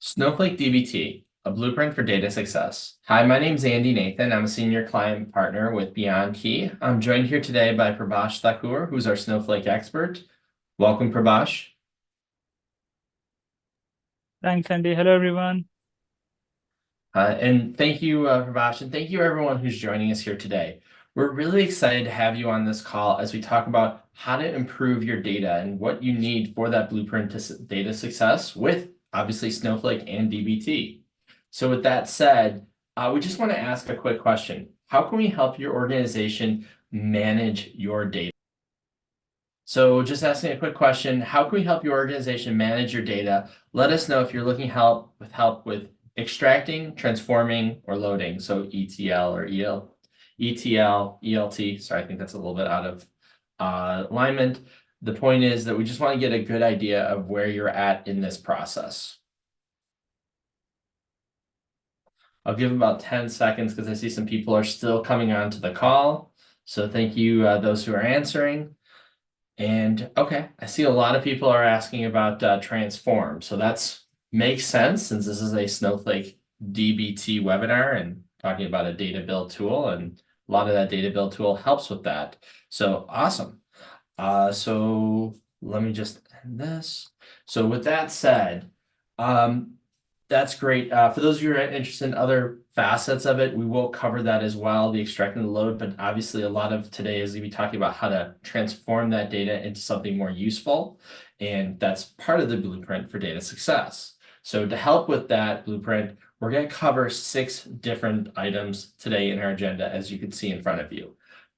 Snowflake DBT, a blueprint for data success. Hi, my name's Andy Nathan. I'm a senior client partner with Beyond Key. I'm joined here today by Prabhash Thakur, who's our Snowflake expert. Welcome, Prabhash. Thanks, Andy. Hello, everyone. And thank you, Prabhash, and thank you everyone who's joining us here today. We're really excited to have you on this call as we talk about how to improve your data and what you need for that blueprint to data success with obviously Snowflake and DBT. So with that said, we just want to ask a quick question. How can we help your organization manage your data? So just asking a quick question, how can we help your organization manage your data? Let us know if you're looking help with extracting, transforming, or loading. So ETL or ETL, ELT. Sorry, I think that's a little bit out of alignment. The point is that we just want to get a good idea of where you're at in this process. I'll give about 10 seconds because I see some people are still coming on to the call. So thank you, those who are answering. And okay, I see a lot of people are asking about transform. So that's makes sense since this is a Snowflake DBT webinar and talking about a data build tool, and a lot of that data build tool helps with that. So awesome. So let me just end this. So with that said, that's great. For those of you who are interested in other facets of it, we will cover that as well, the extract and the load, but obviously a lot of today is going to be talking about how to transform that data into something more useful. And that's part of the blueprint for data success. So to help with that blueprint, we're going to cover 6 different items today in our agenda, as you can see in front of you.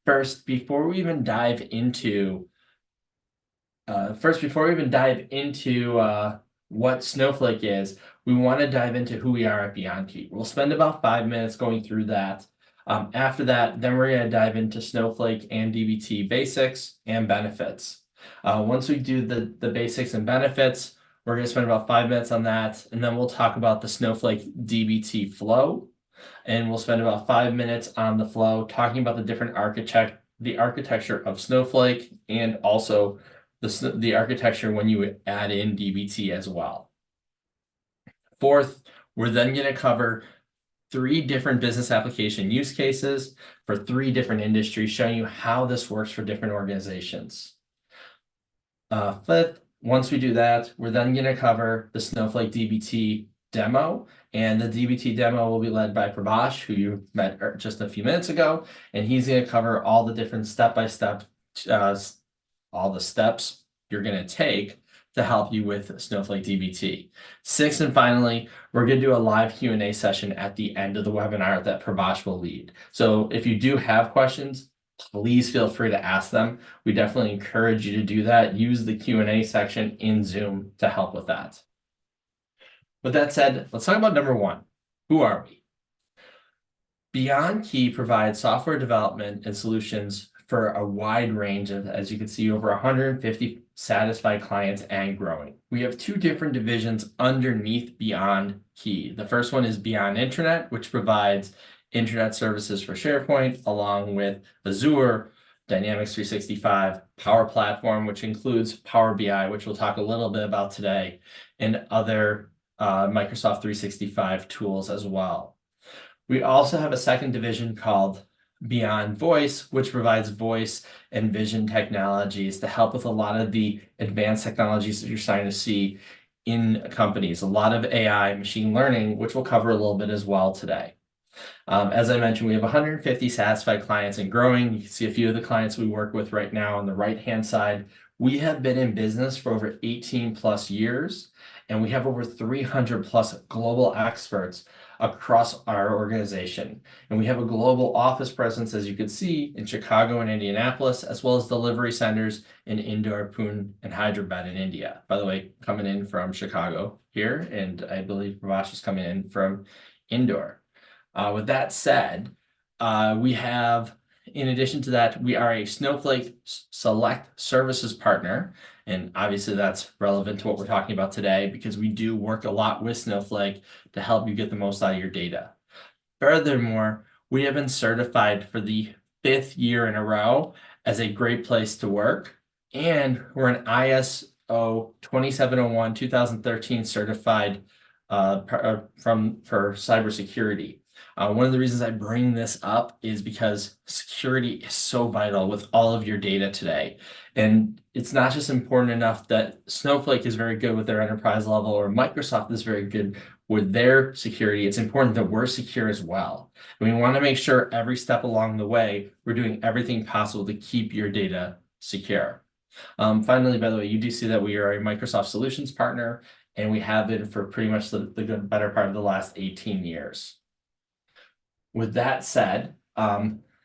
First, before we even dive into what Snowflake is, we want to dive into who we are at Beyond Key. We'll spend about 5 minutes going through that. After that, then we're going to dive into Snowflake and DBT basics and benefits. Once we do the basics and benefits, we're going to spend about 5 minutes on that, and then we'll talk about the Snowflake DBT flow, and we'll spend about 5 minutes on the flow, talking about the different architecture of Snowflake, and also the architecture when you add in DBT as well. Fourth, we're then going to cover 3 different business application use cases for 3 different industries, showing you how this works for different organizations. Fifth, once we do that, we're then going to cover the Snowflake DBT demo, and the DBT demo will be led by Prabhash, who you met just a few minutes ago, and he's going to cover all the different step-by-step all the steps you're going to take to help you with Snowflake DBT. 6th, and finally, we're going to do a live Q&A session at the end of the webinar that Prabhash will lead. So if you do have questions, please feel free to ask them. We definitely encourage you to do that. Use the Q&A section in Zoom to help with that. With that said, let's talk about number 1. Who are we? Beyond Key provides software development and solutions for a wide range of, as you can see, over 150 satisfied clients and growing. We have 2 different divisions underneath Beyond Key. The first one is Beyond Internet, which provides internet services for SharePoint, along with Azure, Dynamics 365, Power Platform, which includes Power BI, which we'll talk a little bit about today, and other Microsoft 365 tools as well. We also have a second division called Beyond Voice, which provides voice and vision technologies to help with a lot of the advanced technologies that you're starting to see in companies. A lot of AI, machine learning, which we'll cover a little bit as well today. As I mentioned, we have 150 satisfied clients and growing. You can see a few of the clients we work with right now on the right-hand side. We have been in business for over 18 plus years, and we have over 300 plus global experts across our organization. And we have a global office presence, as you can see, in Chicago and Indianapolis, as well as delivery centers in Indore, Pune, and Hyderabad in India. By the way, coming in from Chicago here, and I believe Prabhash is coming in from Indore. With that said, we have, in addition to that, we are a Snowflake Select Services partner. And obviously that's relevant to what we're talking about today because we do work a lot with Snowflake to help you get the most out of your data. Furthermore, we have been certified for the 5th year in a row as a great place to work. And we're an ISO 2701 2013 certified for cybersecurity. One of the reasons I bring this up is because security is so vital with all of your data today. And it's not just important enough that Snowflake is very good with their enterprise level or Microsoft is very good with their security. It's important that we're secure as well. And we want to make sure every step along the way, we're doing everything possible to keep your data secure. Finally, by the way, you do see that we are a Microsoft Solutions partner, and we have been for pretty much the better part of the last 18 years. With that said,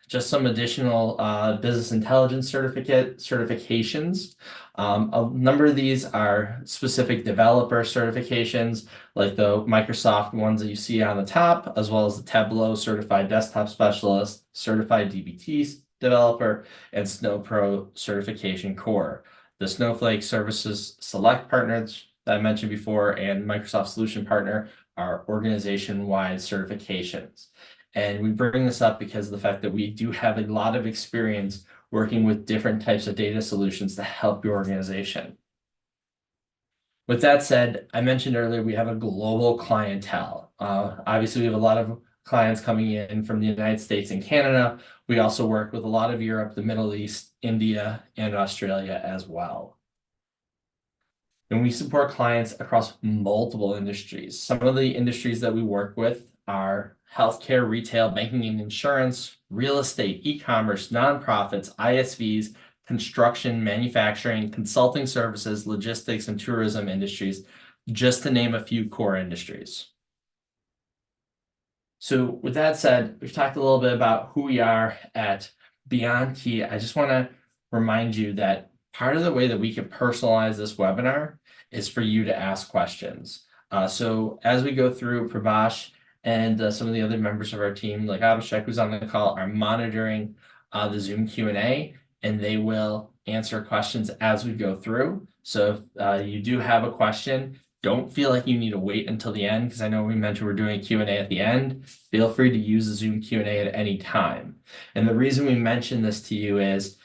just some additional business intelligence certifications. A number of these are specific developer certifications, like the Microsoft ones that you see on the top, as well as the Tableau Certified Desktop Specialist, Certified DBT Developer, and SnowPro Certification Core. The Snowflake Services Select Partners that I mentioned before and Microsoft Solution Partner are organization-wide certifications. And we bring this up because of the fact that we do have a lot of experience working with different types of data solutions to help your organization. With that said, I mentioned earlier, we have a global clientele. Obviously, we have a lot of clients coming in from the United States and Canada. We also work with a lot of Europe, the Middle East, India, and Australia as well. And we support clients across multiple industries. Some of the industries that we work with are healthcare, retail, banking and insurance, real estate, e-commerce, nonprofits, ISVs, construction, manufacturing, consulting services, logistics, and tourism industries, just to name a few core industries. So with that said, we've talked a little bit about who we are at Beyond Key. I just want to remind you that part of the way that we can personalize this webinar is for you to ask questions. So as we go through, Prabhash and some of the other members of our team, like Abhishek, who's on the call, are monitoring the Zoom Q&A, and they will answer questions as we go through. So if you do have a question, don't feel like you need to wait until the end, because I know we mentioned we're doing a Q&A at the end. Feel free to use the Zoom Q&A at any time. And the reason we mention this to you is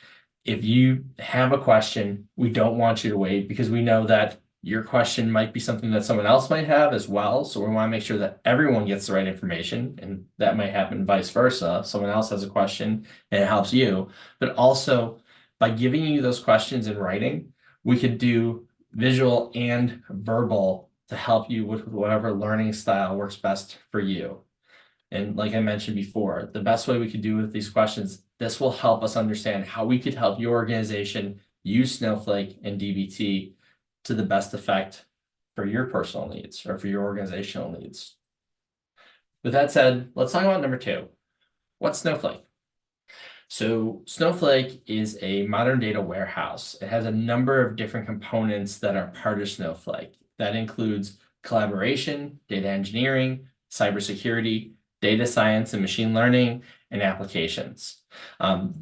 if you have a question, we don't want you to wait, because we know that your question might be something that someone else might have as well. So we want to make sure that everyone gets the right information, and that might happen vice versa. Someone else has a question and it helps you. But also, by giving you those questions in writing, we could do visual and verbal to help you with whatever learning style works best for you. And like I mentioned before, the best way we could do with these questions, this will help us understand how we could help your organization use Snowflake and DBT to the best effect for your personal needs or for your organizational needs. With that said, let's talk about number 2. What's Snowflake? So Snowflake is a modern data warehouse. It has a number of different components that are part of Snowflake. That includes collaboration, data engineering, cybersecurity, data science and machine learning, and applications.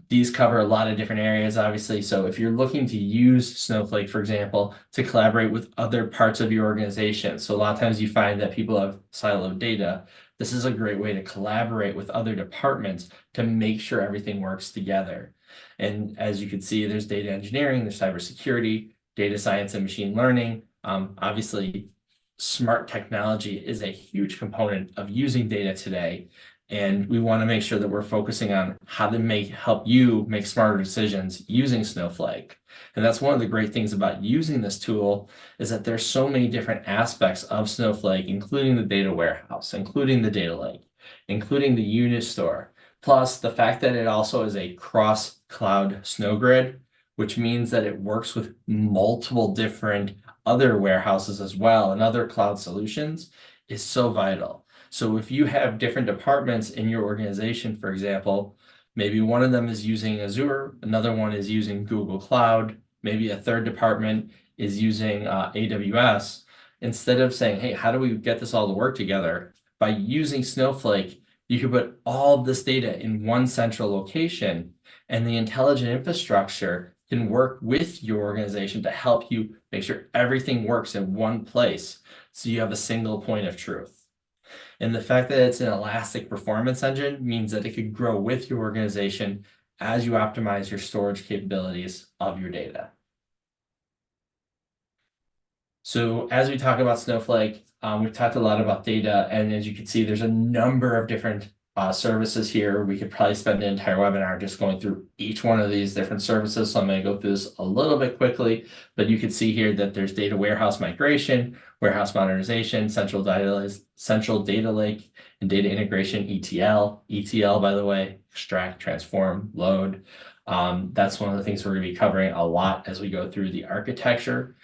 These cover a lot of different areas, obviously. So if you're looking to use Snowflake, for example, to collaborate with other parts of your organization, so a lot of times you find that people have siloed data. This is a great way to collaborate with other departments to make sure everything works together. And as you can see, there's data engineering, there's cybersecurity, data science and machine learning. Obviously, smart technology is a huge component of using data today. And we want to make sure that we're focusing on how to help you make smarter decisions using Snowflake. And that's one of the great things about using this tool, is that there's so many different aspects of Snowflake, including the data warehouse, including the data lake, including the unit store, plus the fact that it also is a cross-cloud snow grid, which means that it works with multiple different other warehouses as well and other cloud solutions, is so vital. So if you have different departments in your organization, for example, maybe one of them is using Azure, another one is using Google Cloud, maybe a third department is using AWS, instead of saying, hey, how do we get this all to work together? By using Snowflake, you can put all of this data in one central location, and the intelligent infrastructure can work with your organization to help you make sure everything works in one place, so you have a single point of truth. And the fact that it's an elastic performance engine means that it could grow with your organization as you optimize your storage capabilities of your data. So as we talk about Snowflake, we've talked a lot about data, and as you can see, there's a number of different services here. We could probably spend an entire webinar just going through each one of these different services. So I'm going to go through this a little bit quickly, but you can see here that there's data warehouse migration, warehouse modernization, central data lake, and data integration, ETL. ETL, by the way, extract, transform, load. That's one of the things we're going to be covering a lot as we go through the architecture.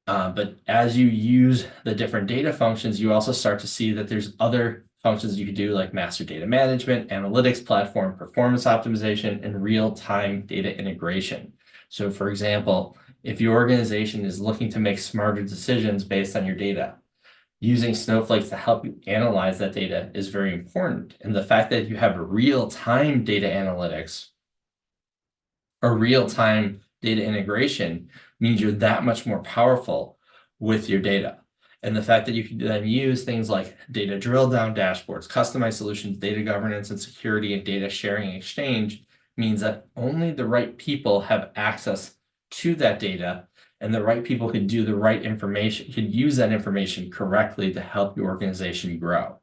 But as you use the different data functions, you also start to see that there's other functions you could do, like master data management, analytics platform, performance optimization, and real-time data integration. So for example, if your organization is looking to make smarter decisions based on your data, using Snowflake to help you analyze that data is very important. And the fact that you have real-time data analytics or real-time data integration means you're that much more powerful with your data. And the fact that you can then use things like data drill down dashboards, customized solutions, data governance and security, and data sharing exchange means that only the right people have access to that data, and the right people can do the right information, can use that information correctly to help your organization grow.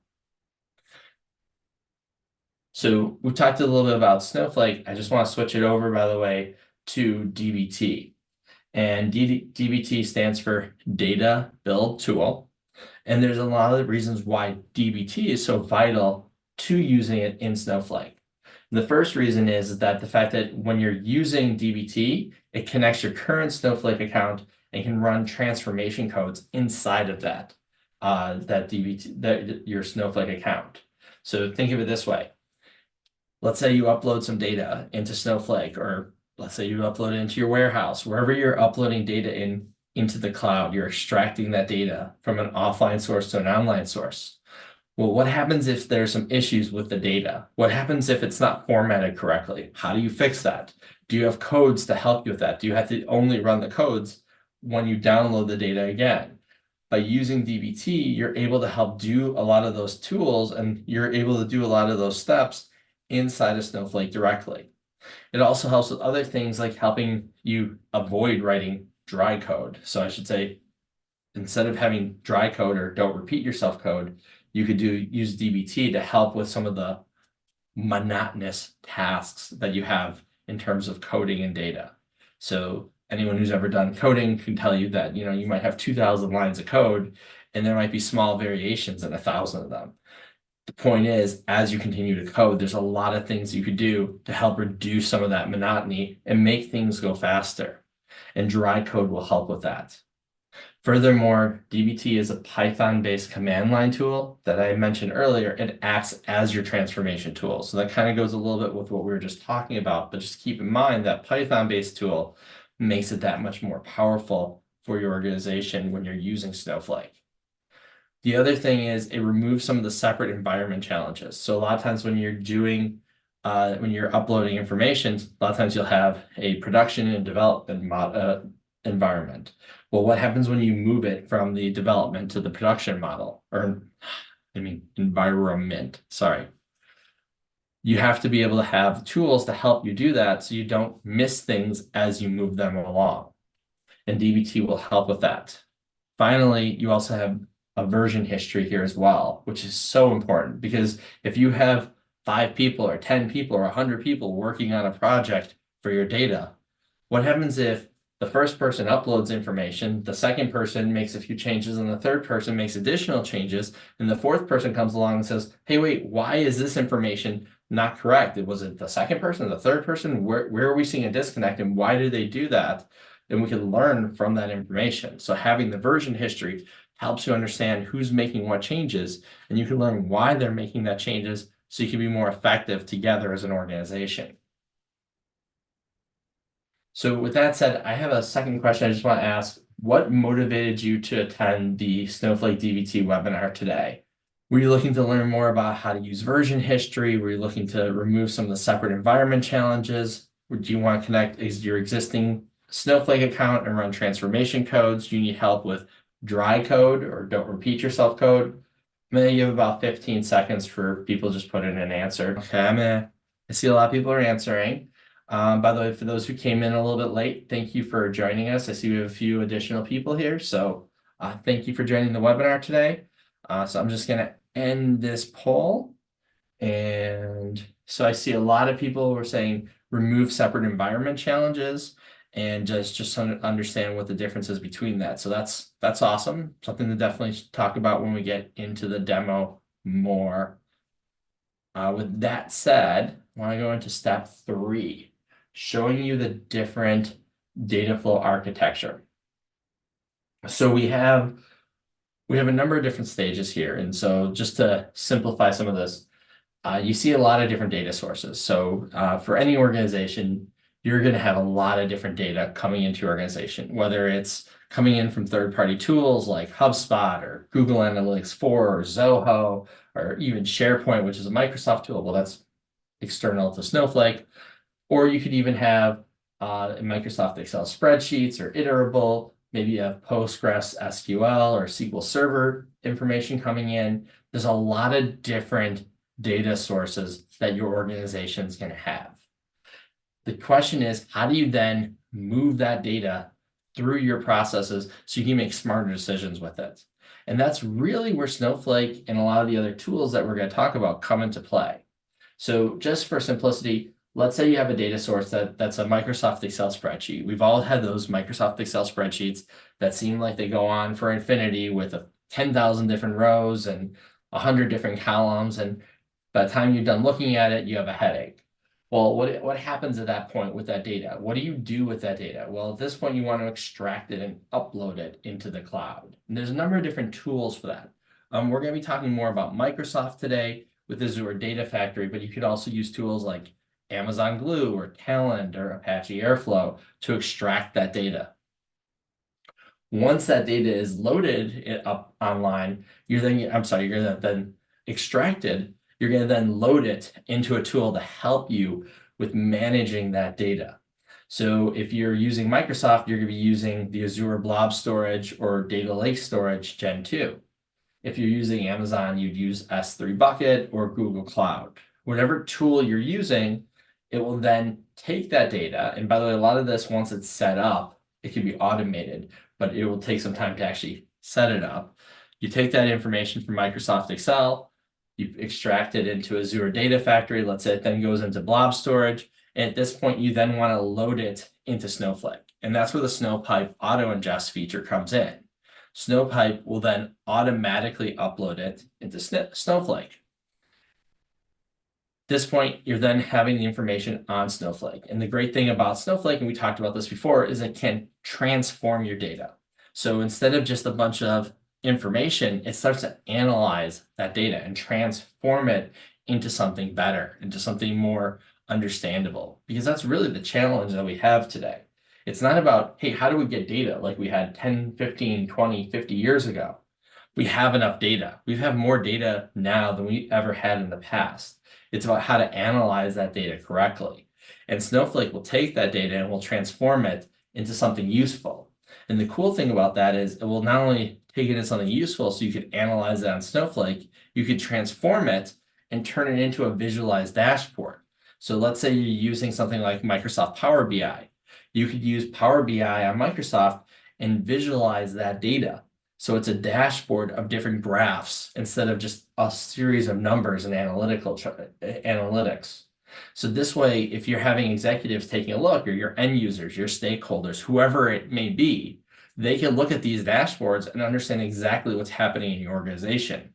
So we've talked a little bit about Snowflake. I just want to switch it over, by the way, to DBT. And DBT stands for Data Build Tool. And there's a lot of reasons why DBT is so vital to using it in Snowflake. And the first reason is that the fact that when you're using DBT, it connects your current Snowflake account and can run transformation codes inside of that your Snowflake account. So think of it this way. Let's say you upload some data into Snowflake, or let's say you upload it into your warehouse. Wherever you're uploading data into the cloud, you're extracting that data from an offline source to an online source. Well, what happens if there's some issues with the data? What happens if it's not formatted correctly? How do you fix that? Do you have codes to help you with that? Do you have to only run the codes when you download the data again? By using DBT, you're able to help do a lot of those tools, and you're able to do a lot of those steps inside of Snowflake directly. It also helps with other things like helping you avoid writing dry code. So I should say, instead of having dry code or don't repeat yourself code, you could use DBT to help with some of the monotonous tasks that you have in terms of coding and data. So anyone who's ever done coding can tell you that, you might have 2,000 lines of code and there might be small variations in 1,000 of them. The point is, as you continue to code, there's a lot of things you could do to help reduce some of that monotony and make things go faster. And dry code will help with that. Furthermore, DBT is a Python-based command line tool that I mentioned earlier. It acts as your transformation tool. So that kind of goes a little bit with what we were just talking about, but just keep in mind that Python-based tool makes it that much more powerful for your organization when you're using Snowflake. The other thing is it removes some of the separate environment challenges. So a lot of times when you're uploading information, a lot of times you'll have a production and development environment. Well, what happens when you move it from the development to the production model, environment, sorry. You have to be able to have tools to help you do that so you don't miss things as you move them along. And DBT will help with that. Finally, you also have a version history here as well, which is so important, because if you have 5 people or 10 people or 100 people working on a project for your data, what happens if the first person uploads information, the second person makes a few changes, and the third person makes additional changes, and the fourth person comes along and says, hey, wait, why is this information not correct? Was it the second person, the third person? Where are we seeing a disconnect, and why do they do that? And we can learn from that information. So having the version history helps you understand who's making what changes, and you can learn why they're making that changes so you can be more effective together as an organization. So with that said, I have a second question I just want to ask. What motivated you to attend the Snowflake DBT webinar today? Were you looking to learn more about how to use version history? Were you looking to remove some of the separate environment challenges? Would you want to connect your existing Snowflake account and run transformation codes? Do you need help with dry code or don't repeat yourself code? I'm going to give about 15 seconds for people to just put in an answer. Okay, I see a lot of people are answering. By the way, for those who came in a little bit late, thank you for joining us. I see we have a few additional people here, so Thank you for joining the webinar today. So I'm just going to end this poll. And so I see a lot of people who are saying remove separate environment challenges and just understand what the difference is between that. So that's awesome. Something to definitely talk about when we get into the demo more. With that said, I want to go into step 3, showing you the different data flow architecture. So we have a number of different stages here. And so just to simplify some of this, you see a lot of different data sources. So for any organization, you're going to have a lot of different data coming into your organization, whether it's coming in from third-party tools like HubSpot or Google Analytics 4 or Zoho, or even SharePoint, which is a Microsoft tool. Well, that's external to Snowflake. Or you could even have Microsoft Excel spreadsheets or iterable. Maybe you have Postgres SQL or SQL Server information coming in. There's a lot of different data sources that your organization is going to have. The question is, how do you then move that data through your processes so you can make smarter decisions with it? And that's really where Snowflake and a lot of the other tools that we're going to talk about come into play. So just for simplicity, let's say you have a data source that's a Microsoft Excel spreadsheet. We've all had those Microsoft Excel spreadsheets that seem like they go on for infinity with 10,000 different rows and 100 different columns. And by the time you're done looking at it, you have a headache. Well, what happens at that point with that data? What do you do with that data? Well, at this point, you want to extract it and upload it into the cloud. And there's a number of different tools for that. We're going to be talking more about Microsoft today with Azure Data Factory, but you could also use tools like Amazon Glue or Talend or Apache Airflow to extract that data. Once that data is loaded up online, you're going to then extracted. You're going to then load it into a tool to help you with managing that data. So if you're using Microsoft, you're going to be using the Azure Blob Storage or Data Lake Storage Gen 2. If you're using Amazon, you'd use S3 Bucket or Google Cloud. Whatever tool you're using, it will then take that data. And by the way, a lot of this, once it's set up, it can be automated, but it will take some time to actually set it up. You take that information from Microsoft Excel, you extract it into Azure Data Factory. Let's say it then goes into blob storage. And at this point, you then want to load it into Snowflake. And that's where the Snowpipe auto ingest feature comes in. Snowpipe will then automatically upload it into Snowflake. At this point, you're then having the information on Snowflake. And the great thing about Snowflake, and we talked about this before, is it can transform your data. So instead of just a bunch of information, it starts to analyze that data and transform it into something better, into something more understandable, because that's really the challenge that we have today. It's not about, hey, how do we get data like we had 10, 15, 20, 50 years ago? We have enough data. We have more data now than we ever had in the past. It's about how to analyze that data correctly. And Snowflake will take that data and will transform it into something useful. And the cool thing about that is it will not only take it into something useful so you could analyze it on Snowflake, you could transform it and turn it into a visualized dashboard. So let's say you're using something like Microsoft Power BI. You could use Power BI on Microsoft and visualize that data. So it's a dashboard of different graphs instead of just a series of numbers and analytics. So this way, if you're having executives taking a look, or your end users, your stakeholders, whoever it may be, they can look at these dashboards and understand exactly what's happening in your organization.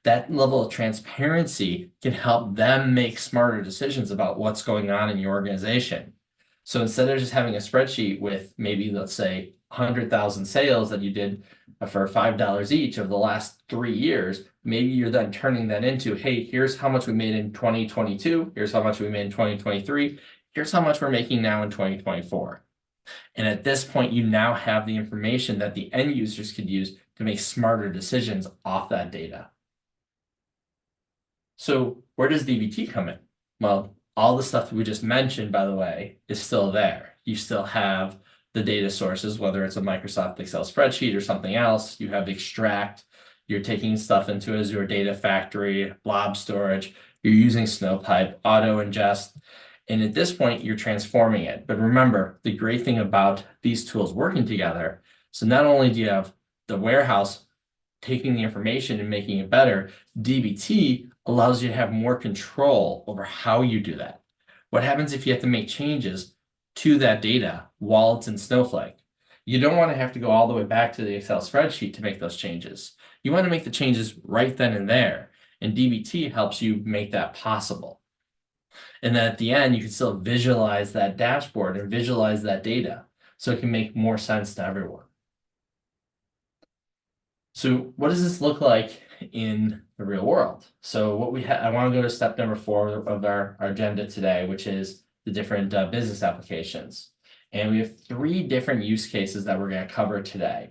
That level of transparency can help them make smarter decisions about what's going on in your organization. So instead of just having a spreadsheet with maybe, let's say, 100,000 sales that you did for $5 each over the last 3 years, maybe you're then turning that into, hey, here's how much we made in 2022. Here's how much we made in 2023. Here's how much we're making now in 2024. And at this point, you now have the information that the end users could use to make smarter decisions off that data. So where does DBT come in? Well, all the stuff that we just mentioned, by the way, is still there. You still have the data sources, whether it's a Microsoft Excel spreadsheet or something else. You have extract. You're taking stuff into Azure Data Factory, blob storage. You're using Snowpipe, auto ingest. And at this point, you're transforming it. But remember, the great thing about these tools working together, so not only do you have the warehouse taking the information and making it better. DBT allows you to have more control over how you do that. What happens if you have to make changes to that data while it's in Snowflake? You don't want to have to go all the way back to the Excel spreadsheet to make those changes. You want to make the changes right then and there, and DBT helps you make that possible. And then at the end, you can still visualize that dashboard and visualize that data so it can make more sense to everyone. So what does this look like in the real world? So what we have, I want to go to step number 4 of our agenda today, which is the different business applications. And we have 3 different use cases that we're going to cover today.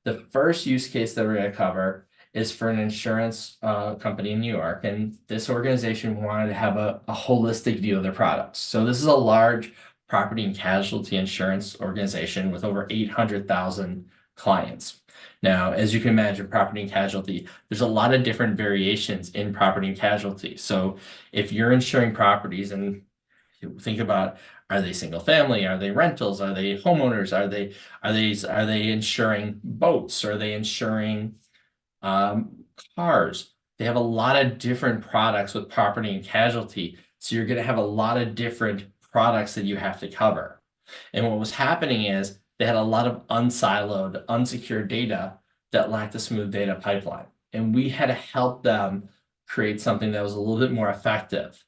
The first use case that we're going to cover is for an insurance company in New York. And this organization wanted to have a holistic view of their products. So this is a large property and casualty insurance organization with over 800,000 clients. Now, as you can imagine, property and casualty, there's a lot of different variations in property and casualty. So if you're insuring properties and you think about, are they single family? Are they rentals? Are they homeowners? Are they insuring boats? Are they insuring cars? They have a lot of different products with property and casualty. So you're going to have a lot of different products that you have to cover. And what was happening is they had a lot of unsiloed, unsecured data that lacked a smooth data pipeline. And we had to help them create something that was a little bit more effective.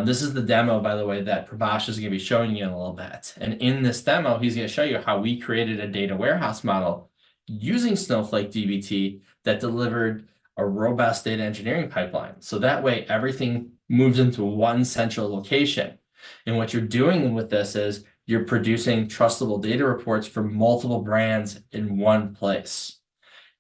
This is the demo, by the way, that Prabhash is going to be showing you in a little bit. And in this demo, he's going to show you how we created a data warehouse model using Snowflake DBT that delivered a robust data engineering pipeline. So that way, everything moves into one central location. And what you're doing with this is you're producing trustable data reports for multiple brands in one place.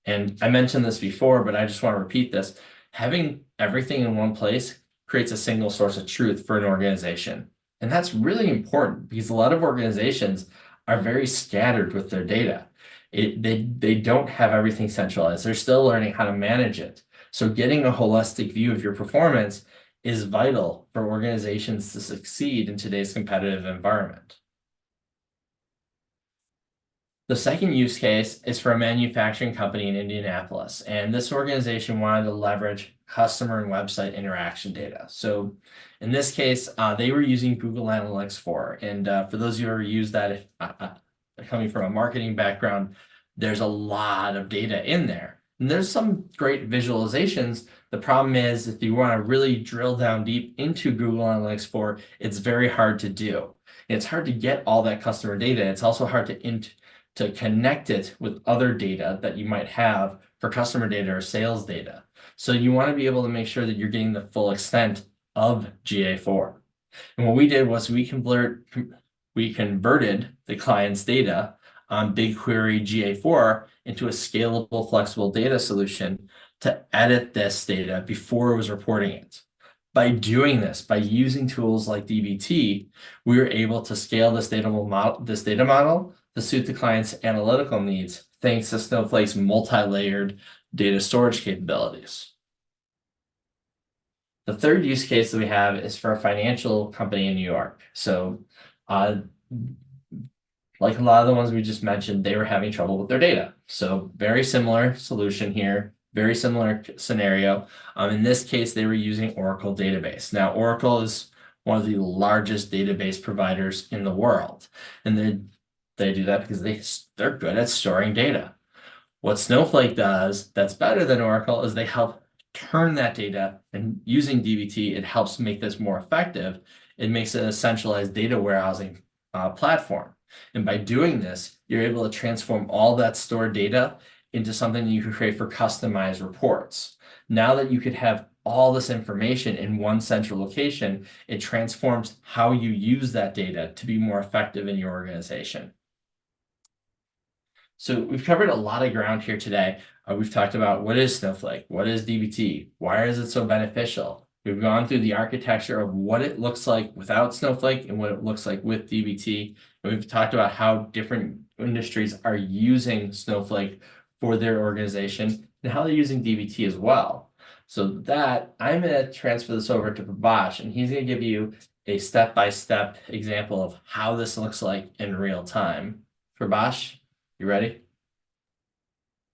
And I mentioned this before, but I just want to repeat this. Having everything in one place creates a single source of truth for an organization. And that's really important because a lot of organizations are very scattered with their data. They don't have everything centralized. They're still learning how to manage it. So getting a holistic view of your performance is vital for organizations to succeed in today's competitive environment. The second use case is for a manufacturing company in Indianapolis, and this organization wanted to leverage customer and website interaction data. So in this case, they were using Google Analytics 4. And for those of you who ever use that, coming from a marketing background, there's a lot of data in there. And there's some great visualizations. The problem is if you want to really drill down deep into Google Analytics 4, it's very hard to do. It's hard to get all that customer data. It's also hard to connect it with other data that you might have for customer data or sales data. So you want to be able to make sure that you're getting the full extent of GA4. And what we did was we converted the client's data on BigQuery GA4 into a scalable, flexible data solution to edit this data before it was reporting it. By doing this, by using tools like DBT, we were able to scale this data model to suit the client's analytical needs, thanks to Snowflake's multi-layered data storage capabilities. The third use case that we have is for a financial company in New York. So, like a lot of the ones we just mentioned, they were having trouble with their data. So very similar solution here, very similar scenario. In this case, they were using Oracle database. Now, Oracle is one of the largest database providers in the world. And they do that because they're good at storing data. What Snowflake does that's better than Oracle is they help turn that data, and using DBT, it helps make this more effective. It makes it a centralized data warehousing platform. And by doing this, you're able to transform all that stored data into something that you can create for customized reports. Now that you could have all this information in one central location, it transforms how you use that data to be more effective in your organization. So we've covered a lot of ground here today. We've talked about what is Snowflake, what is DBT, why is it so beneficial? We've gone through the architecture of what it looks like without Snowflake and what it looks like with DBT. And we've talked about how different industries are using Snowflake for their organization and how they're using DBT as well. So that I'm going to transfer this over to Prabhash, and he's going to give you a step-by-step example of how this looks like in real time. Prabhash, you ready?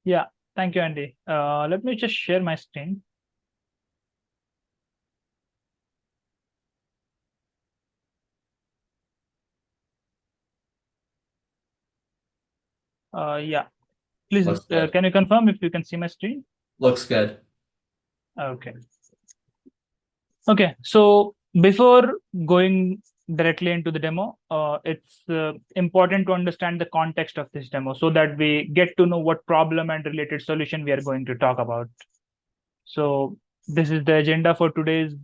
Yeah, thank you, Andy. Let me just share my screen. Yeah, please, Looks good. can you confirm if you can see my screen? Looks good. Okay. Okay, so before going directly into the demo, it's important to understand the context of this demo so that we get to know what problem and related solution we are going to talk about. So this is the agenda for today's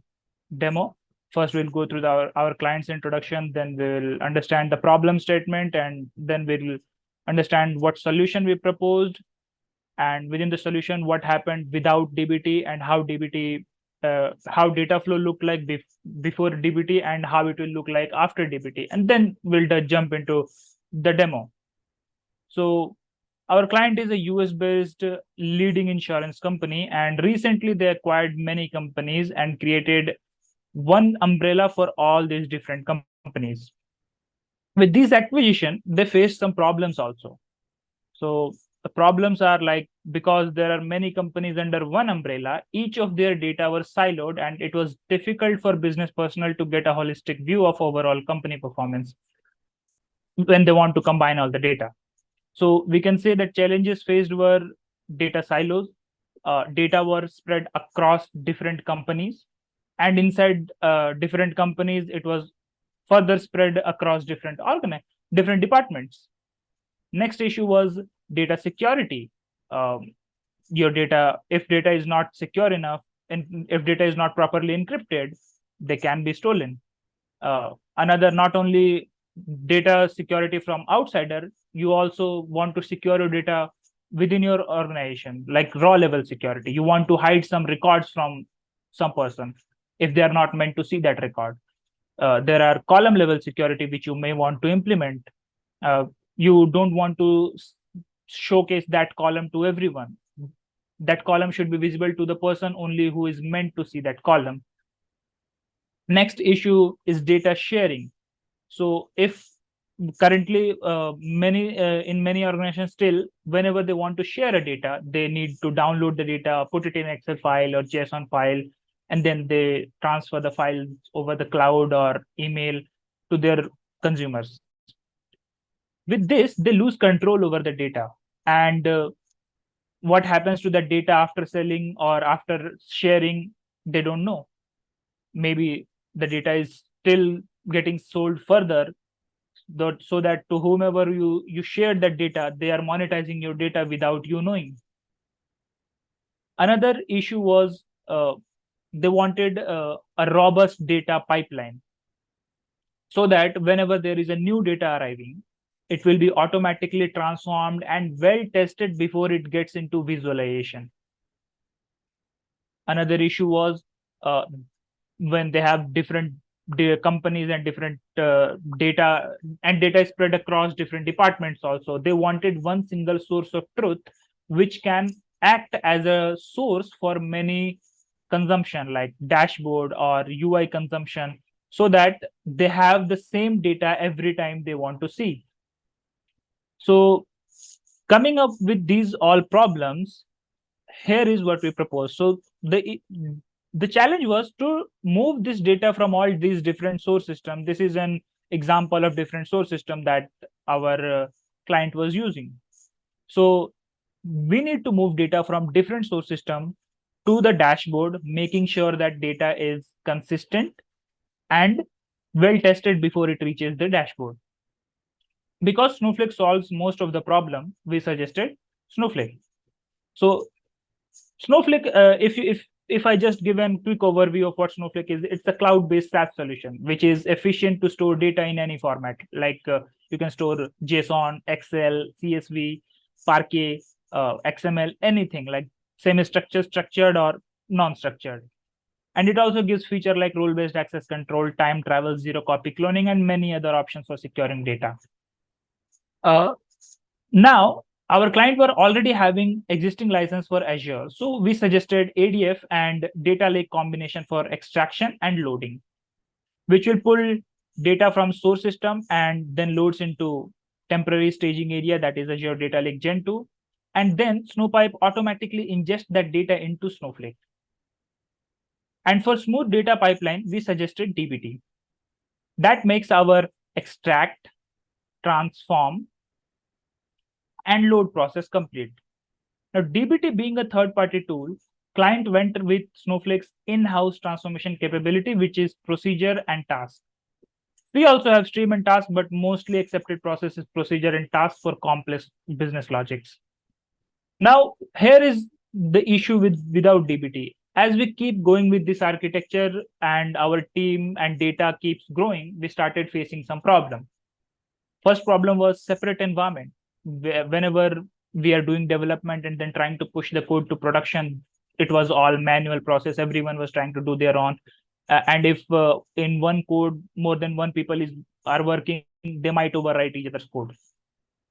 demo. First, we'll go through our client's introduction, then we'll understand the problem statement, and then we'll understand what solution we proposed, and within the solution, what happened without DBT and how DBT, how data flow looked like before DBT and how it will look like after DBT. And then we'll jump into the demo. So our client is a US-based leading insurance company, and recently they acquired many companies and created one umbrella for all these different companies. With this acquisition, they faced some problems also. So the problems are like, because there are many companies under one umbrella, each of their data were siloed, and it was difficult for business personnel to get a holistic view of overall company performance when they want to combine all the data. So we can say that challenges faced were data silos, data were spread across different companies, and inside different companies, it was further spread across different departments. Next issue was data security. Your data, if data is not secure enough, and if data is not properly encrypted, they can be stolen. Another, not only data security from outsider, you also want to secure your data within your organization, like raw level security. You want to hide some records from some person if they are not meant to see that record. There are column level security which you may want to implement. You don't want to showcase that column to everyone. That column should be visible to the person only who is meant to see that column. Next issue is data sharing. So if currently in many organizations still, whenever they want to share a data, they need to download the data, put it in Excel file or JSON file, and then they transfer the files over the cloud or email to their consumers. With this, they lose control over the data, and what happens to that data after selling or after sharing, they don't know. Maybe the data is still getting sold further, so that to whomever you shared that data, they are monetizing your data without you knowing. Another issue was they wanted a robust data pipeline, so that whenever there is a new data arriving, it will be automatically transformed and well tested before it gets into visualization. Another issue was when they have different companies and different data, and data is spread across different departments also, they wanted one single source of truth which can act as a source for many consumption, like dashboard or UI consumption, so that they have the same data every time they want to see. So coming up with these all problems, here is what we propose. So the challenge was to move this data from all these different source systems. This is an example of different source system that our client was using. So we need to move data from different source system to the dashboard, making sure that data is consistent and well tested before it reaches the dashboard. Because Snowflake solves most of the problem, we suggested Snowflake. So Snowflake, if I just give a quick overview of what Snowflake is, it's a cloud-based SaaS solution which is efficient to store data in any format. Like you can store JSON, Excel, CSV, Parquet, XML, anything like semi-structured, structured, or non-structured. And it also gives feature like role-based access control, time travel, zero copy cloning, and many other options for securing data. Now, our client were already having existing license for Azure. So we suggested ADF and data lake combination for extraction and loading, which will pull data from source system and then loads into temporary staging area, that is Azure Data Lake Gen 2. and then Snowpipe automatically ingests that data into Snowflake. And for smooth data pipeline, we suggested DBT. That makes our extract, transform, and load process complete. Now, DBT being a third-party tool, client went with Snowflake's in-house transformation capability, which is procedure and task. We also have stream and task, but mostly accepted process is procedure and task for complex business logics. Now, here is the issue without DBT. As we keep going with this architecture and our team and data keeps growing, we started facing some problem. First problem was separate environment. Whenever we are doing development and then trying to push the code to production, it was all manual process. Everyone was trying to do their own. And if in one code more than one people are working, they might overwrite each other's code,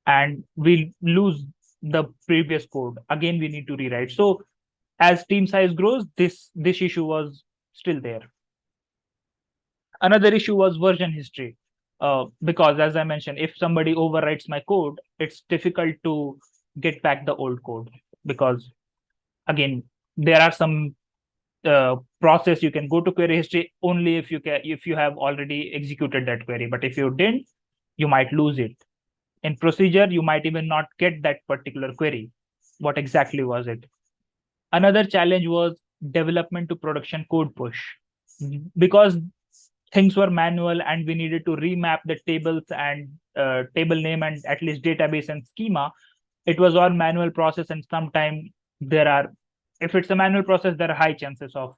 and we'll lose the previous code. Again, we need to rewrite. So as team size grows, this issue was still there. Another issue was version history. Because as I mentioned, if somebody overwrites my code, it's difficult to get back the old code, because again, there are some process you can go to query history only if you have already executed that query. But if you didn't, you might lose it. In procedure, you might even not get that particular query. What exactly was it? Another challenge was development to production code push. Because things were manual and we needed to remap the tables and table name and at least database and schema, it was all manual process, and sometimes if it's a manual process, there are high chances of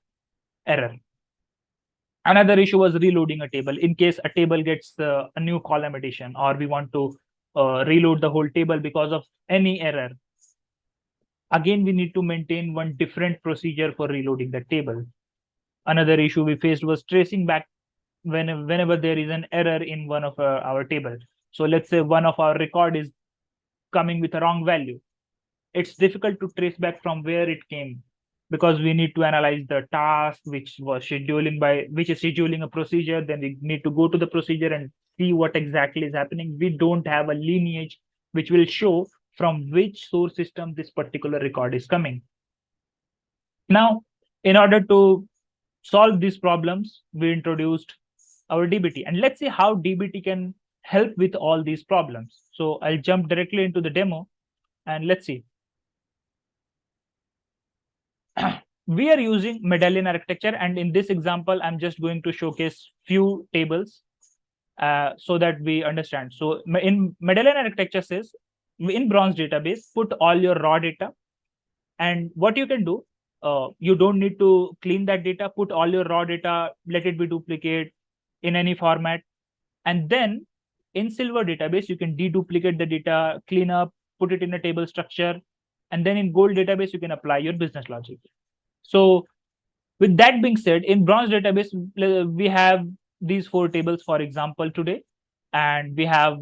error. Another issue was reloading a table in case a table gets a new column addition, or we want to reload the whole table because of any error. Again, we need to maintain one different procedure for reloading the table. Another issue we faced was tracing back whenever there is an error in one of our table. So let's say one of our record is coming with a wrong value. It's difficult to trace back from where it came, because we need to analyze the task which is scheduling a procedure. Then we need to go to the procedure and see what exactly is happening. We don't have a lineage which will show from which source system this particular record is coming. Now, in order to solve these problems, we introduced our DBT, and let's see how DBT can help with all these problems. So I'll jump directly into the demo and let's see. We are using medallion architecture, and in this example, I'm just going to showcase few tables so that we understand. So in medallion architecture says, in bronze database, put all your raw data, and what you can do, you don't need to clean that data. Put all your raw data, let it be duplicate in any format, and then in silver database, you can deduplicate the data, clean up, put it in a table structure, and then in gold database, you can apply your business logic. So with that being said, in bronze database, we have these 4 tables, for example, today, and we have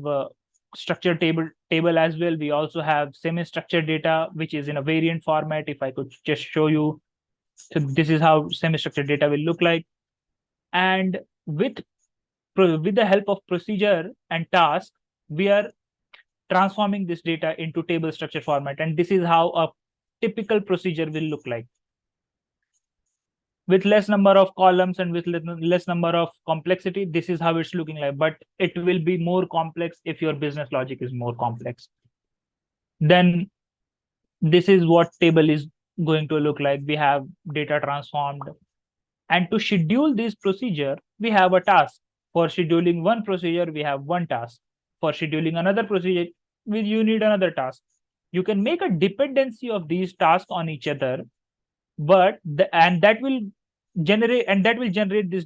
structured table as well. We also have semi-structured data, which is in a variant format. If I could just show you, so this is how semi-structured data will look like. And with the help of procedure and task, we are transforming this data into table structure format. And this is how a typical procedure will look like, with less number of columns and with less number of complexity. This is how it's looking like, but it will be more complex if your business logic is more complex. Then this is what table is going to look like. We have data transformed, and to schedule this procedure, we have a task. For scheduling one procedure, we have one task. For scheduling another procedure, you need another task. You can make a dependency of these tasks on each other, but that will generate this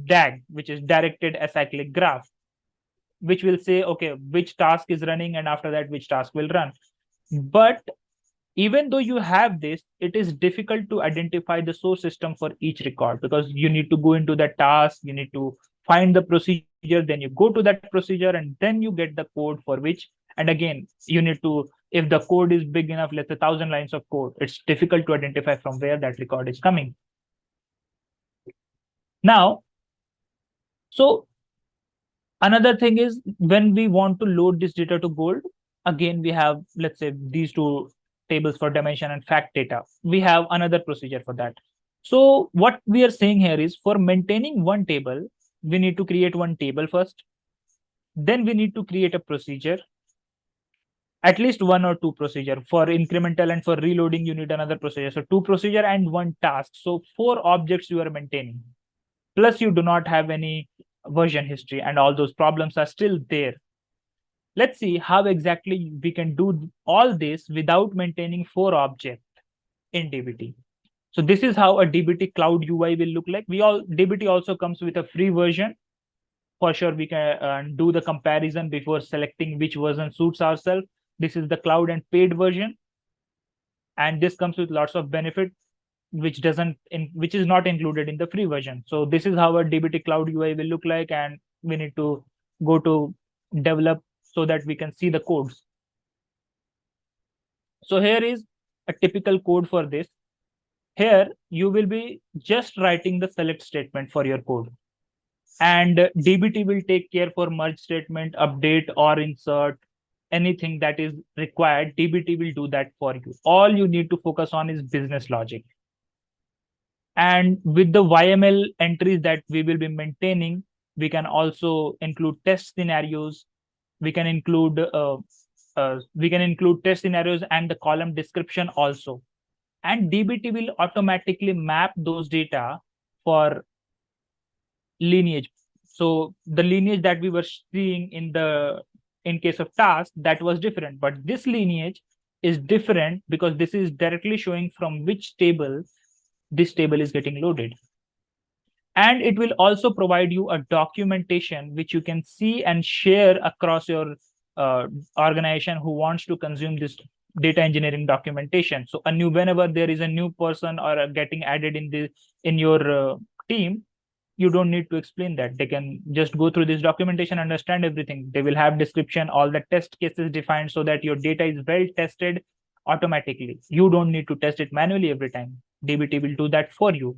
DAG, which is directed acyclic graph, which will say, okay, which task is running, and after that, which task will run. But even though you have this, it is difficult to identify the source system for each record, because you need to go into that task, you need to find the procedure, then you go to that procedure, and then you get the code for which. And again, you need to, if the code is big enough, let's say 1,000 lines of code, it's difficult to identify from where that record is coming. Now, so another thing is, when we want to load this data to gold, again, we have, let's say, these 2 tables for dimension and fact data. We have another procedure for that. So what we are saying here is, for maintaining one table, we need to create one table first. Then we need to create a procedure, at least one or two procedure. For incremental and for reloading, you need another procedure. So 2 procedure and 1 task. So 4 objects you are maintaining. Plus you do not have any version history, and all those problems are still there. Let's see how exactly we can do all this without maintaining 4 objects in DBT. So this is how a DBT cloud UI will look like. DBT also comes with a free version. For sure, we can do the comparison before selecting which version suits ourselves. This is the cloud and paid version, and this comes with lots of benefit, which is not included in the free version. So this is how a DBT cloud UI will look like, and we need to go to develop so that we can see the codes. So here is a typical code for this. Here you will be just writing the select statement for your code, and DBT will take care for merge statement, update or insert, anything that is required. DBT will do that for you. All you need to focus on is business logic. And with the YML entries that we will be maintaining, we can also include test scenarios. We can include test scenarios and the column description also. And DBT will automatically map those data for lineage. So the lineage that we were seeing in case of task, that was different, but this lineage is different because this is directly showing from which table this table is getting loaded. And it will also provide you a documentation which you can see and share across your organization who wants to consume this data engineering documentation. So whenever there is a new person or getting added in your team, you don't need to explain that. They can just go through this documentation, understand everything. They will have description, all the test cases defined so that your data is well tested automatically. You don't need to test it manually every time. DBT will do that for you.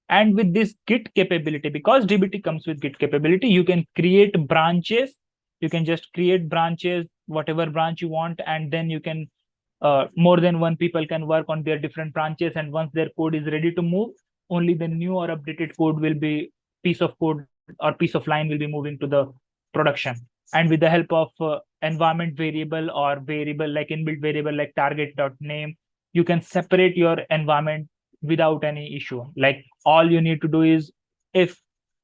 And with this Git capability, because DBT comes with Git capability, you can create branches. You can just create branches, whatever branch you want, and then you can more than one people can work on their different branches. And once their code is ready to move, only the new or updated code will be piece of code or piece of line will be moving to the production. And with the help of environment variable or variable like inbuilt variable like target.name, you can separate your environment without any issue. Like all you need to do is, if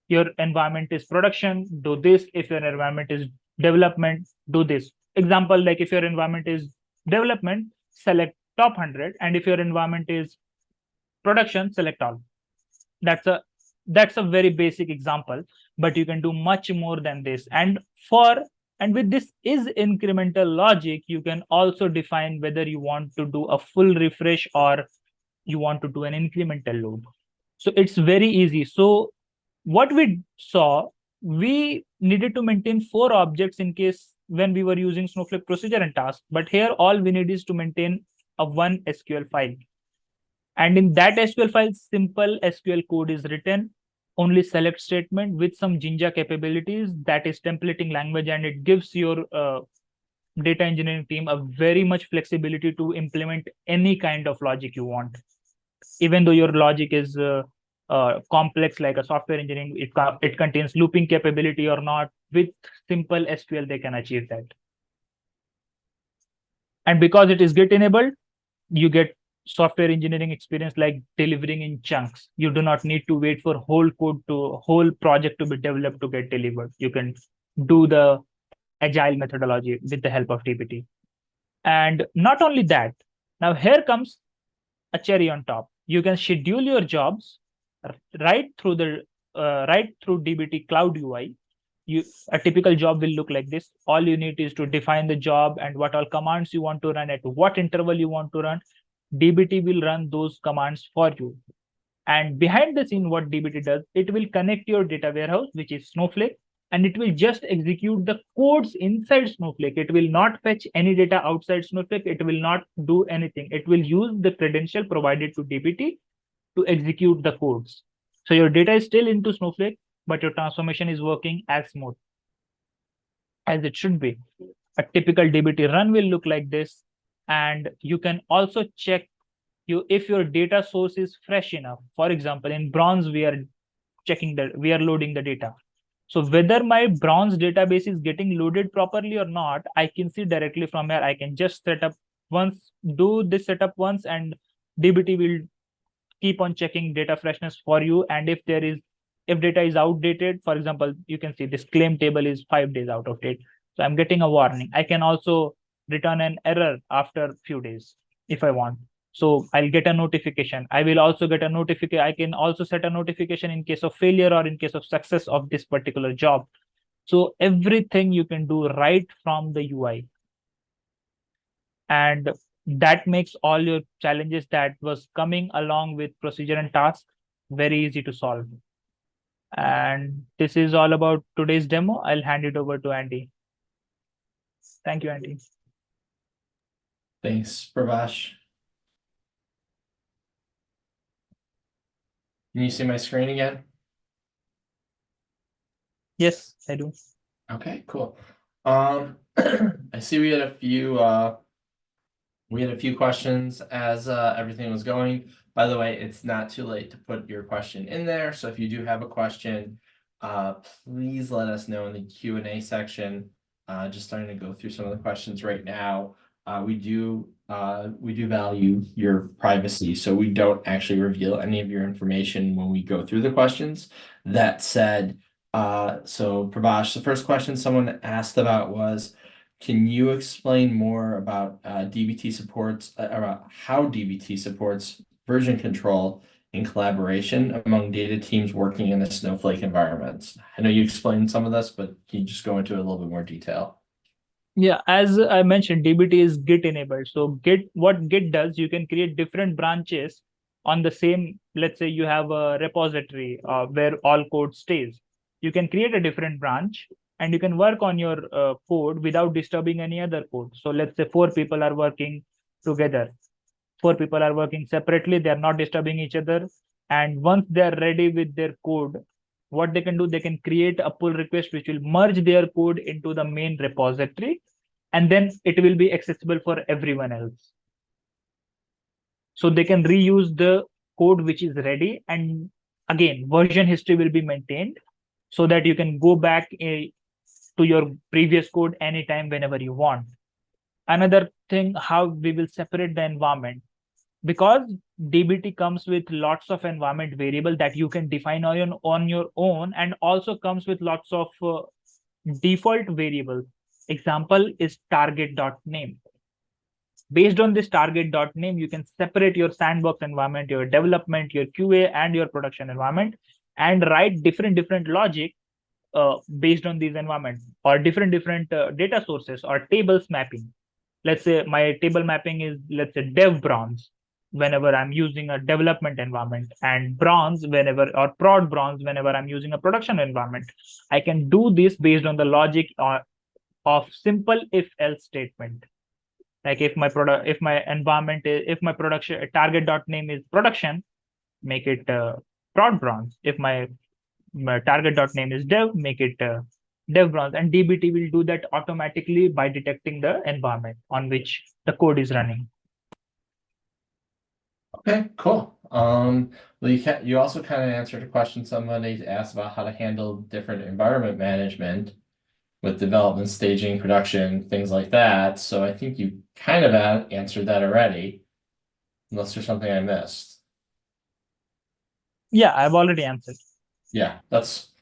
your environment is production, do this. If your environment is development, do this. Example, like if your environment is development, select top 100, and if your environment is production, select all. That's a very basic example, but you can do much more than this. And with this is incremental logic, you can also define whether you want to do a full refresh or you want to do an incremental load. So it's very easy. So what we saw, we needed to maintain 4 objects in case when we were using Snowflake procedure and task. But here all we need is to maintain a one SQL file. And in that SQL file, simple SQL code is written, only select statement with some Jinja capabilities, that is templating language, and it gives your data engineering team a very much flexibility to implement any kind of logic you want. Even though your logic is complex like a software engineering, it contains looping capability or not, with simple SQL they can achieve that. And because it is Git enabled, you get software engineering experience like delivering in chunks. You do not need to wait for whole project to be developed to get delivered. You can do the agile methodology with the help of DBT. And not only that, now here comes a cherry on top. You can schedule your jobs right through DBT Cloud UI. A typical job will look like this. All you need is to define the job and what all commands you want to run, at what interval you want to run. DBT will run those commands for you. And behind the scene, what DBT does, it will connect your data warehouse, which is Snowflake, and it will just execute the codes inside Snowflake. It will not fetch any data outside Snowflake. It will not do anything. It will use the credential provided to DBT to execute the codes. So your data is still into Snowflake, but your transformation is working as smooth as it should be. A typical DBT run will look like this. and you can also check if your data source is fresh enough. For example, in bronze, we are loading the data. So whether my bronze database is getting loaded properly or not, I can see directly from here. I can just do this setup once, and DBT will keep on checking data freshness for you. And if data is outdated, for example, you can see this claim table is 5 days out of date. So I'm getting a warning. I can also return an error after a few days if I want. So I'll get a notification. I will also get a notification. I can also set a notification in case of failure or in case of success of this particular job. So everything you can do right from the UI. And that makes all your challenges that was coming along with procedure and task very easy to solve. And this is all about today's demo. I'll hand it over to Andy. Thank you, Andy. Thanks, Prabhash. Can you see my screen again? Yes, I do. Okay, cool. I see we had a few questions as everything was going. By the way, it's not too late to put your question in there. So if you do have a question, please let us know in the Q&A section. Just starting to go through some of the questions right now. We do value your privacy, so we don't actually reveal any of your information when we go through the questions. That said, so Prabhash, the first question someone asked about was, can you explain more about DBT supports, about how DBT supports version control and collaboration among data teams working in a Snowflake environment? I know you explained some of this, but can you just go into a little bit more detail? Yeah, as I mentioned, DBT is Git enabled. So what Git does, you can create different branches on the same, let's say you have a repository where all code stays. You can create a different branch and you can work on your code without disturbing any other code. So let's say 4 people are working together. 4 people are working separately. They are not disturbing each other. And once they are ready with their code, what they can do, they can create a pull request which will merge their code into the main repository, and then it will be accessible for everyone else. So they can reuse the code which is ready, and again, version history will be maintained so that you can go back to your previous code anytime whenever you want. Another thing, how we will separate the environment. Because DBT comes with lots of environment variable that you can define on your own, and also comes with lots of default variables. Example is target.name. Based on this target.name, you can separate your sandbox environment, your development, your QA, and your production environment, and write different logic based on these environments, or different data sources or tables mapping. Let's say my table mapping is, let's say, dev bronze whenever I'm using a development environment, and bronze or prod bronze whenever I'm using a production environment. I can do this based on the logic of simple if else statement. Like if my production target.name is production, make it prod bronze. If my target.name is dev, make it dev bronze. And DBT will do that automatically by detecting the environment on which the code is running. Okay, cool. Well, you also kind of answered a question somebody asked about how to handle different environment management with development, staging, production, things like that. So I think you kind of answered that already, unless there's something I missed. Yeah, I've already answered. Yeah, that's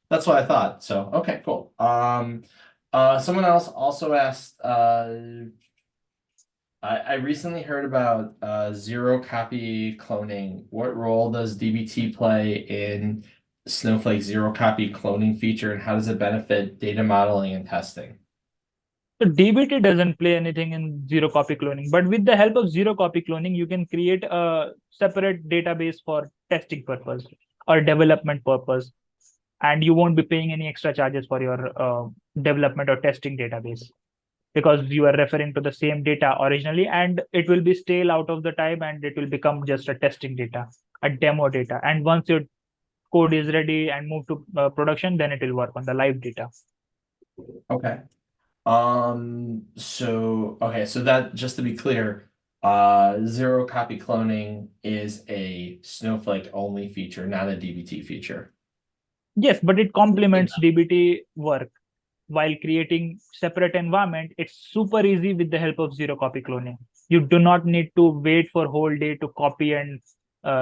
what I thought. So okay, cool. Someone else also asked, I recently heard about zero copy cloning. What role does DBT play in Snowflake zero copy cloning feature, and how does it benefit data modeling and testing? So DBT doesn't play anything in zero copy cloning, but with the help of zero copy cloning, you can create a separate database for testing purpose or development purpose, and you won't be paying any extra charges for your development or testing database, because you are referring to the same data originally, and it will be stale out of the time, and it will become just a testing data, a demo data. And once your code is ready and move to production, then it will work on the live data. Okay. So that, just to be clear, zero copy cloning is a Snowflake only feature, not a DBT feature. Yes, but it Good complements DBT work. While creating separate environment, it's super easy with the help of zero copy cloning. You do not need to wait for whole day to copy and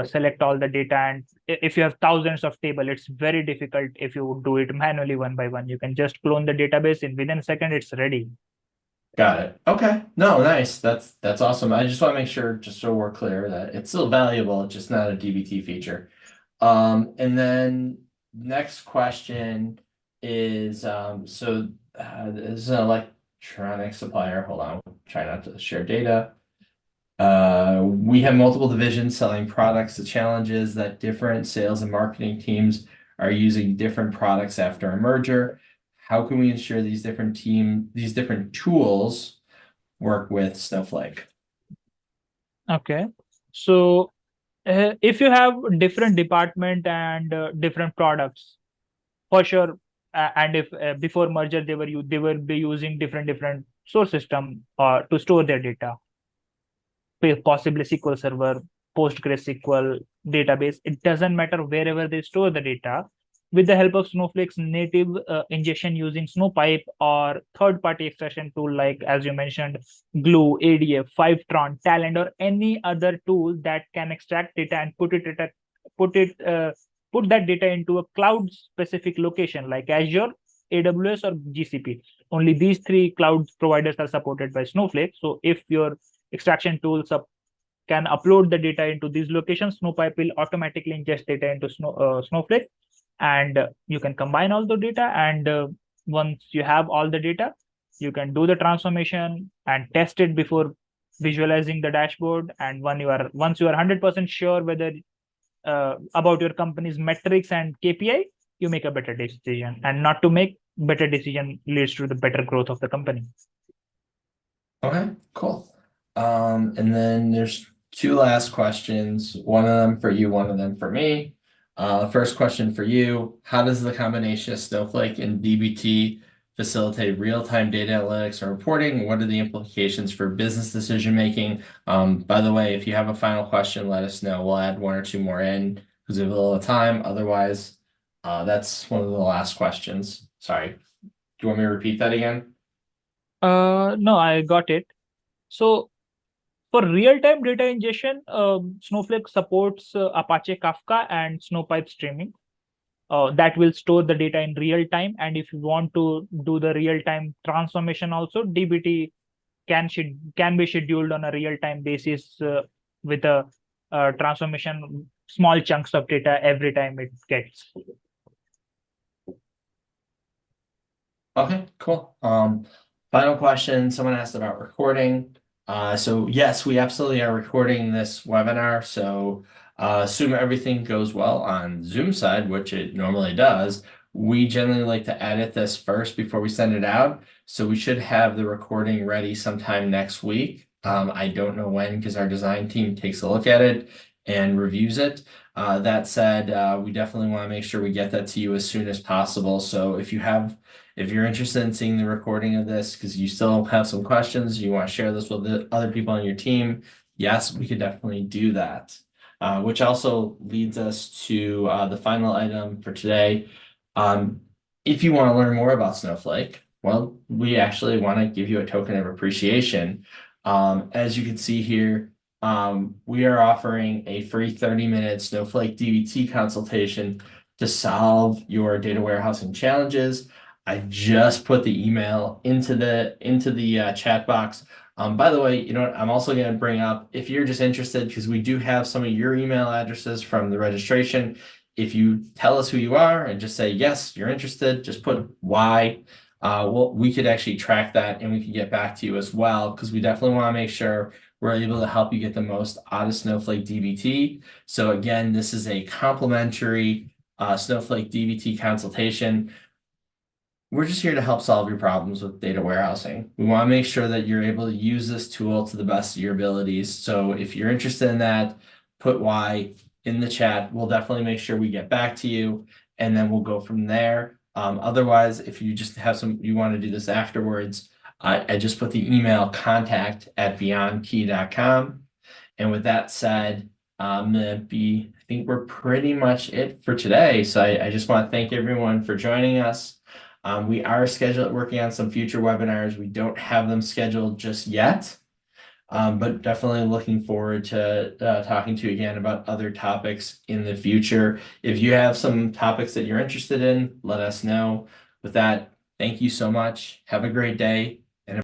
select all the data. And if you have thousands of table, it's very difficult if you do it manually one by one. You can just clone the database in within a second, it's ready. Got it. Okay. No, nice. That's awesome. I just want to make sure, just so we're clear, that it's still valuable, it's just not a DBT feature. And then next question is, this is an electronic supplier. Hold on, try not to share data. We have multiple divisions selling products to challenges that different sales and marketing teams are using different products after a merger. How can we ensure these different tools work with Snowflake? Okay. So if you have different department and different products, for sure, and if before merger they will be using different source system to store their data, possibly SQL Server, PostgreSQL database. It doesn't matter wherever they store the data. With the help of Snowflake's native ingestion using Snowpipe or third-party extraction tool like, as you mentioned, Glue, ADF, Fivetron, Talend, or any other tool that can extract data and put it put that data into a cloud-specific location like Azure, AWS, or GCP. Only these three cloud providers are supported by Snowflake. So if your extraction tools can upload the data into these locations, Snowpipe will automatically ingest data into Snowflake, and you can combine all the data. And once you have all the data, you can do the transformation and test it before visualizing the dashboard. And once you are 100% sure whether about your company's metrics and KPI, you make a better decision. And not to make better decision leads to the better growth of the company. Okay, cool. And then there's two last questions, one of them for you, one of them for me. First question for you, how does the combination of Snowflake and DBT facilitate real-time data analytics and reporting? What are the implications for business decision making? By the way, if you have a final question, let us know. We'll add one or two more in because we have a little time. Otherwise, that's one of the last questions. Sorry. Do you want me to repeat that again? No, I got it. So for real-time data ingestion, Snowflake supports Apache Kafka and Snowpipe streaming. That will store the data in real time. And if you want to do the real-time transformation also, DBT can be scheduled on a real-time basis with a transformation, small chunks of data every time it gets. Okay, cool. Final question. Someone asked about recording. So yes, we absolutely are recording this webinar. So assume everything goes well on Zoom side, which it normally does. We generally like to edit this first before we send it out. So we should have the recording ready sometime next week. I don't know when because our design team takes a look at it and reviews it. That said, we definitely want to make sure we get that to you as soon as possible. So if you're interested in seeing the recording of this because you still have some questions, you want to share this with the other people on your team, yes, we could definitely do that. Which also leads us to the final item for today. If you want to learn more about Snowflake, well, we actually want to give you a token of appreciation. As you can see here, we are offering a free 30-minute Snowflake DBT consultation to solve your data warehousing challenges. I just put the email into the chat box. By the way, you know what, I'm also going to bring up, if you're just interested, because we do have some of your email addresses from the registration. If you tell us who you are and just say, yes, you're interested, just put why. We could actually track that and we can get back to you as well, because we definitely want to make sure we're able to help you get the most out of Snowflake DBT. So again, this is a complimentary Snowflake DBT consultation. We're just here to help solve your problems with data warehousing. We want to make sure that you're able to use this tool to the best of your abilities. So if you're interested in that, put why in the chat. We'll definitely make sure we get back to you, and then we'll go from there. Otherwise, if you just have you want to do this afterwards, I just put the email contact@beyondkey.com. And with that said, I think we're pretty much it for today. So I just want to thank everyone for joining us. We are working on some future webinars. We don't have them scheduled just yet. But definitely looking forward to talking to you again about other topics in the future. If you have some topics that you're interested in, let us know. With that, thank you so much. Have a great day.